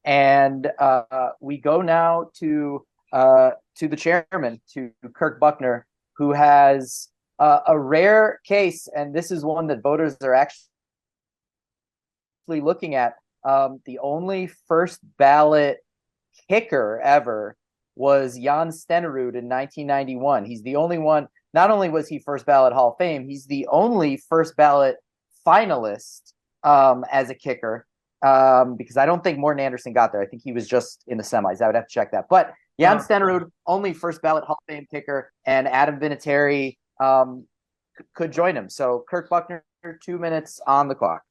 And we go now to the chairman, to Kirk Buchner, who has a rare case, and this is one that voters are actually looking at. The only first ballot kicker ever was Jan Stenerud in 1991. He's the only one. Not only was he first ballot Hall of Fame, he's the only first ballot finalist as a kicker. Because I don't think Morton Anderson got there. I think he was just in the semis. I would have to check that. But Jan Stenerud, only first ballot Hall of Fame kicker, and Adam Vinatieri could join him. So Kirk Buchner, 2 minutes on the clock.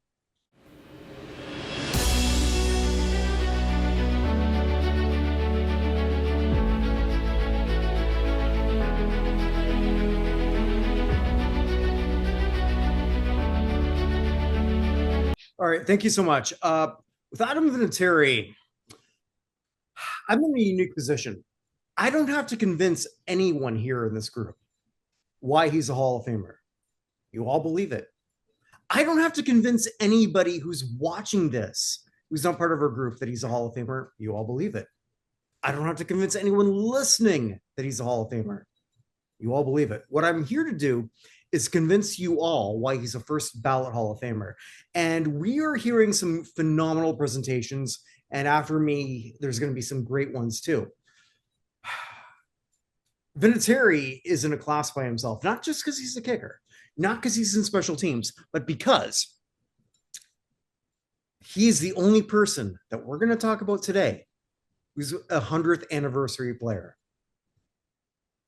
All right, thank you so much. With Adam Vinatieri, I'm in a unique position. I don't have to convince anyone here in this group why he's a Hall of Famer. You all believe it. I don't have to convince anybody who's watching this, who's not part of our group, that he's a Hall of Famer. You all believe it. I don't have to convince anyone listening that he's a Hall of Famer. You all believe it. What I'm here to do is convince you all why he's a first ballot Hall of Famer. And we are hearing some phenomenal presentations. And after me, there's going to be some great ones too. Vinatieri is in a class by himself, not just because he's a kicker, not because he's in special teams, but because he's the only person that we're going to talk about today who's a 100th anniversary player.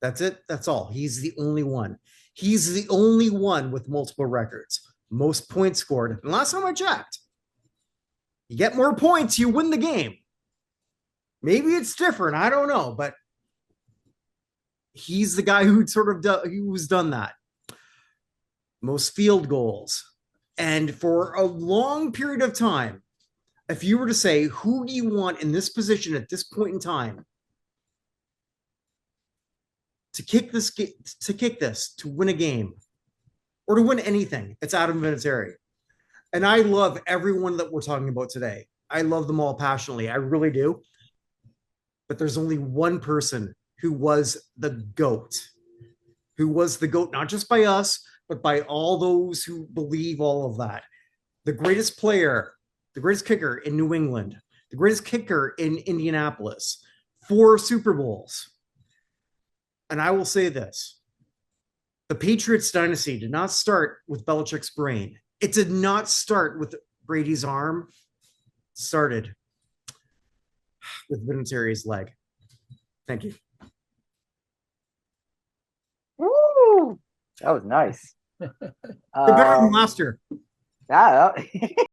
That's it. That's all. He's the only one. He's the only one with multiple records, most points scored. And last time I checked, you get more points, you win the game. Maybe it's different. I don't know, but he's the guy who's done that. Most field goals. And for a long period of time, if you were to say, who do you want in this position at this point in time to kick this, to win a game, or to win anything, it's Adam Vinatieri. And I love everyone that we're talking about today. I love them all passionately. I really do. But there's only one person who was the GOAT, not just by us, but by all those who believe all of that. The greatest player, the greatest kicker in New England, the greatest kicker in Indianapolis, 4 Super Bowls. And I will say this, the Patriots dynasty did not start with Belichick's brain. It did not start with Brady's arm. It started with Vinatieri's leg. Thank you. Woo! That was nice. They're better than last year. Yeah.